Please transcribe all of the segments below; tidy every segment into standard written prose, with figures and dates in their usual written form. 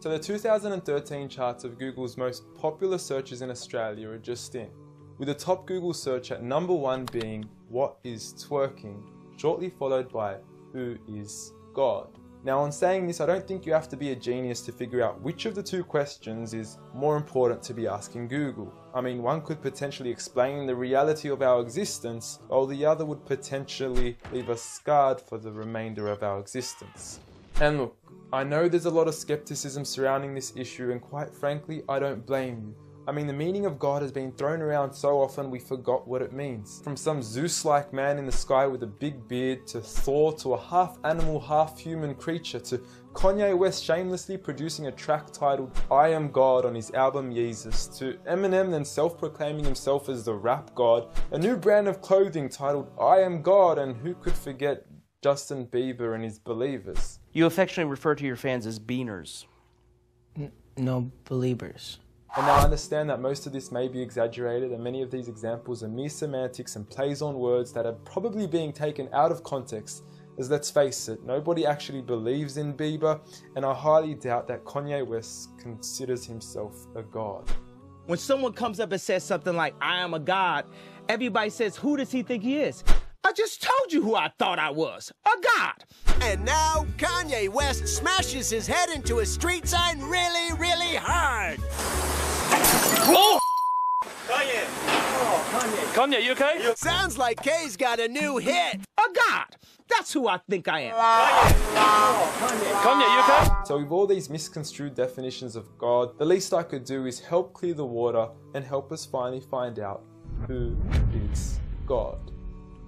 So the 2013 charts of Google's most popular searches in Australia are just in, with the top Google search at number 1 being "What is twerking?", shortly followed by "Who is God?". Now, on saying this, I don't think you have to be a genius to figure out which of the two questions is more important to be asking Google. I mean, one could potentially explain the reality of our existence, while the other would potentially leave us scarred for the remainder of our existence. And look, I know there's a lot of skepticism surrounding this issue, and quite frankly, I don't blame you. I mean, the meaning of God has been thrown around so often we forgot what it means. From some Zeus-like man in the sky with a big beard, to Thor, to a half-animal, half-human creature, to Kanye West shamelessly producing a track titled "I Am God" on his album Yeezus, to Eminem then self-proclaiming himself as the rap god, a new brand of clothing titled "I Am God", and who could forget Justin Bieber and his Believers. You affectionately refer to your fans as beaners. No, believers. And now I understand that most of this may be exaggerated, and many of these examples are mere semantics and plays on words that are probably being taken out of context, as let's face it, nobody actually believes in Bieber, and I highly doubt that Kanye West considers himself a god. When someone comes up and says something like, "I am a god," everybody says, "Who does he think he is?" I just told you who I thought I was, a god. And now Kanye West smashes his head into a street sign really, really hard. Oh! Kanye! Oh, Kanye. Kanye, you okay? Sounds like Kay's got a new hit. A god. That's who I think I am. Kanye! Oh, Kanye. Kanye, you okay? So with all these misconstrued definitions of God, the least I could do is help clear the water and help us finally find out who is God.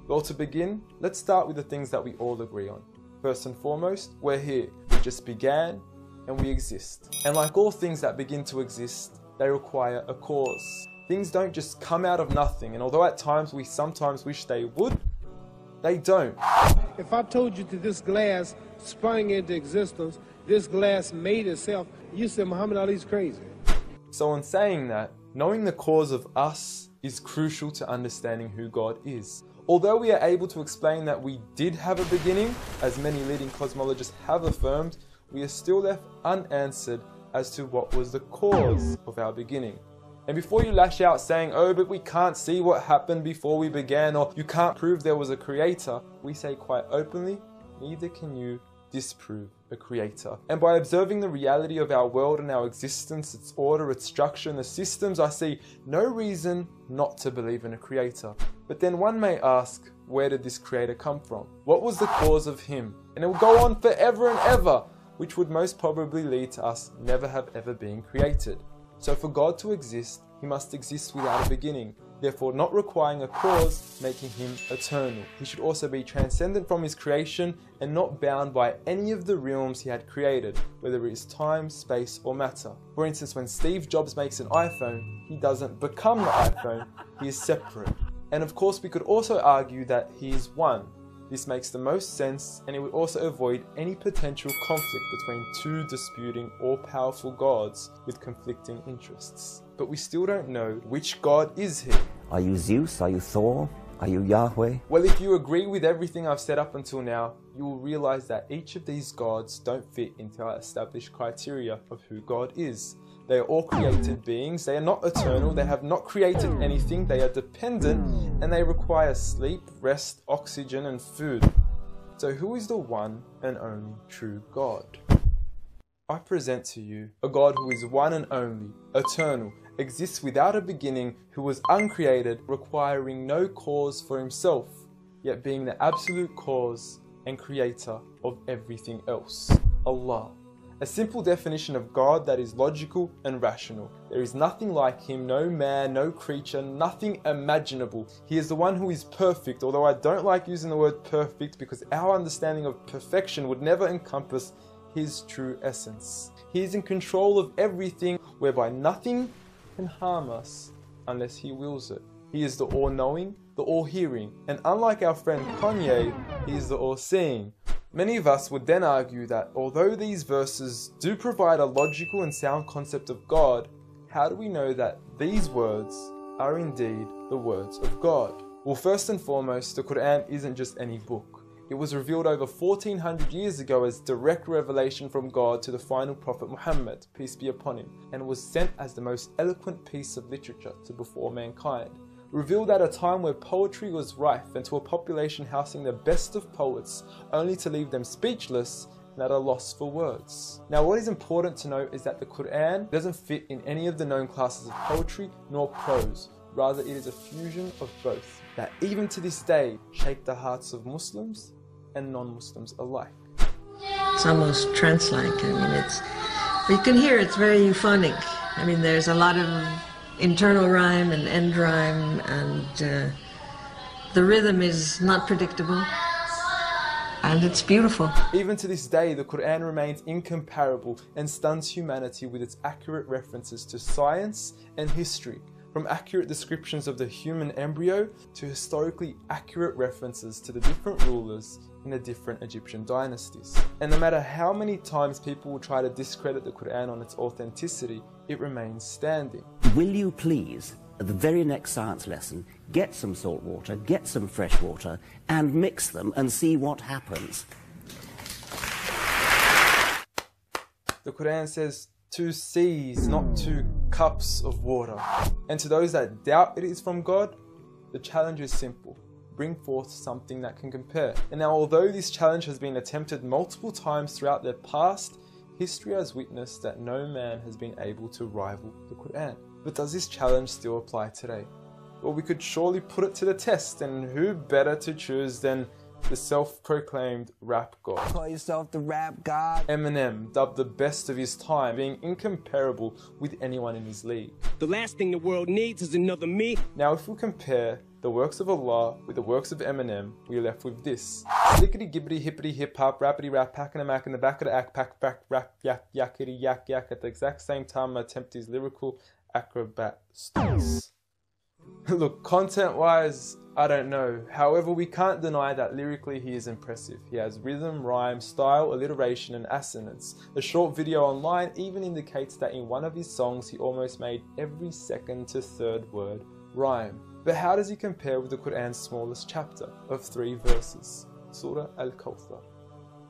Well, to begin, let's start with the things that we all agree on. First and foremost, we're here. We just began and we exist. And like all things that begin to exist, they require a cause. Things don't just come out of nothing, and although at times we sometimes wish they would, they don't. If I told you that this glass sprang into existence, this glass made itself, you said Muhammad Ali's crazy. So in saying that, knowing the cause of us is crucial to understanding who God is. Although we are able to explain that we did have a beginning, as many leading cosmologists have affirmed, we are still left unanswered as to what was the cause of our beginning. And before you lash out saying, "Oh, but we can't see what happened before we began," or "you can't prove there was a creator," we say quite openly, neither can you disprove a creator. And by observing the reality of our world and our existence, its order, its structure, and the systems, I see no reason not to believe in a creator. But then one may ask, where did this creator come from? What was the cause of him? And it will go on forever and ever, which would most probably lead to us never have ever been created. So for God to exist, he must exist without a beginning, therefore not requiring a cause, making him eternal. He should also be transcendent from his creation and not bound by any of the realms he had created, whether it is time, space, or matter. For instance, when Steve Jobs makes an iPhone, he doesn't become the iPhone, he is separate. And of course, we could also argue that he is one. This makes the most sense, and it would also avoid any potential conflict between two disputing all-powerful gods with conflicting interests. But we still don't know which God is he. Are you Zeus? Are you Thor? Are you Yahweh? Well, if you agree with everything I've said up until now, you will realize that each of these gods don't fit into our established criteria of who God is. They are all created beings, they are not eternal, they have not created anything, they are dependent, and they require sleep, rest, oxygen, and food. So who is the one and only true God? I present to you a God who is one and only, eternal, exists without a beginning, who was uncreated, requiring no cause for himself, yet being the absolute cause and creator of everything else. Allah. A simple definition of God that is logical and rational. There is nothing like him, no man, no creature, nothing imaginable. He is the one who is perfect, although I don't like using the word perfect because our understanding of perfection would never encompass his true essence. He is in control of everything, whereby nothing can harm us unless he wills it. He is the all-knowing, the all-hearing, and unlike our friend Kanye, he is the all-seeing. Many of us would then argue that although these verses do provide a logical and sound concept of God, how do we know that these words are indeed the words of God? Well, first and foremost, the Quran isn't just any book. It was revealed over 1400 years ago as direct revelation from God to the final prophet Muhammad, peace be upon him, and was sent as the most eloquent piece of literature to before mankind. Revealed at a time where poetry was rife and to a population housing the best of poets, only to leave them speechless and at a loss for words. Now what is important to note is that the Quran doesn't fit in any of the known classes of poetry nor prose. Rather, it is a fusion of both that even to this day shape the hearts of Muslims and non-Muslims alike. It's almost trance-like. I mean, you can hear it's very euphonic. I mean, there's a lot of internal rhyme and end rhyme, and the rhythm is not predictable, and it's beautiful. Even to this day, the Quran remains incomparable and stuns humanity with its accurate references to science and history, from accurate descriptions of the human embryo to historically accurate references to the different rulers in the different Egyptian dynasties. And no matter how many times people will try to discredit the Quran on its authenticity, it remains standing. Will you please, at the very next science lesson, get some salt water, get some fresh water, and mix them and see what happens? The Quran says 2 seas, not 2 cups of water. And to those that doubt it is from God, the challenge is simple. Bring forth something that can compare. And now, although this challenge has been attempted multiple times throughout the past, history has witnessed that no man has been able to rival the Quran. But does this challenge still apply today? Well, we could surely put it to the test, and who better to choose than the self-proclaimed rap god. Call yourself the rap god. Eminem, dubbed the best of his time, being incomparable with anyone in his league. The last thing the world needs is another me. Now, if we compare the works of Allah with the works of Eminem, we are left with this. Slickety gibbity hippity hip hop, rappity rap, pack and a mac in the back of the act, pack, back, rap, yak, yakety yak, yak. At the exact same time, I attempt his lyrical acrobat stunts. Look, content-wise, I don't know. However, we can't deny that lyrically he is impressive. He has rhythm, rhyme, style, alliteration and assonance. A short video online even indicates that in one of his songs he almost made every second to third word rhyme. But how does he compare with the Quran's smallest chapter of 3 verses, Surah Al-Kawthar?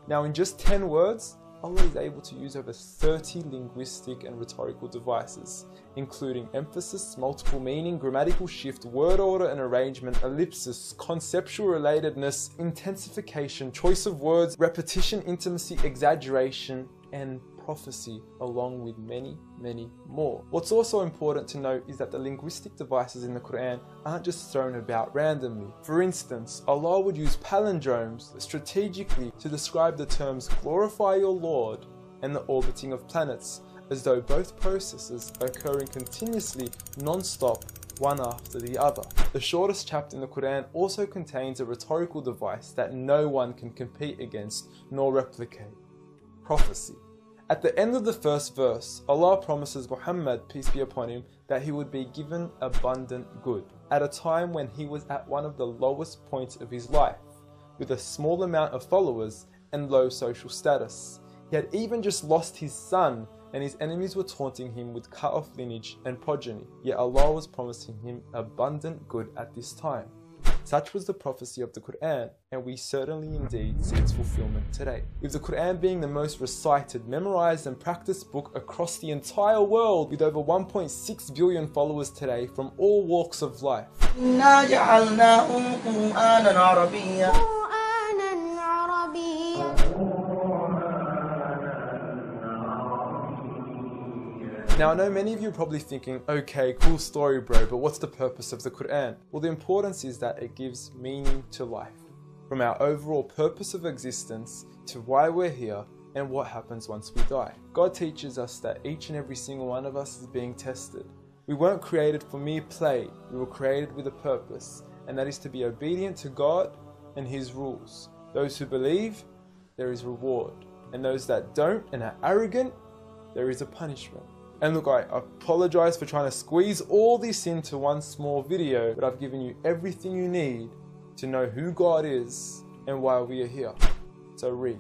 Now in just 10 words, Allah is able to use over 30 linguistic and rhetorical devices, including emphasis, multiple meaning, grammatical shift, word order and arrangement, ellipsis, conceptual relatedness, intensification, choice of words, repetition, intimacy, exaggeration, and prophecy, along with many, many more. What's also important to note is that the linguistic devices in the Quran aren't just thrown about randomly. For instance, Allah would use palindromes strategically to describe the terms glorify your Lord and the orbiting of planets, as though both processes are occurring continuously, non-stop, one after the other. The shortest chapter in the Quran also contains a rhetorical device that no one can compete against nor replicate: prophecy. At the end of the first verse, Allah promises Muhammad, peace be upon him, that he would be given abundant good at a time when he was at one of the lowest points of his life, with a small amount of followers and low social status. He had even just lost his son, and his enemies were taunting him with cut-off lineage and progeny, yet Allah was promising him abundant good at this time. Such was the prophecy of the Quran, and we certainly indeed see its fulfillment today, with the Quran being the most recited, memorized and practiced book across the entire world, with over 1.6 billion followers today from all walks of life. Now I know many of you are probably thinking, okay, cool story bro, but what's the purpose of the Quran? Well, the importance is that it gives meaning to life, from our overall purpose of existence to why we're here and what happens once we die. God teaches us that each and every single one of us is being tested. We weren't created for mere play, we were created with a purpose, and that is to be obedient to God and His rules. Those who believe, there is reward, and those that don't and are arrogant, there is a punishment. And look, I apologize for trying to squeeze all this into one small video, but I've given you everything you need to know who God is and why we are here. So read.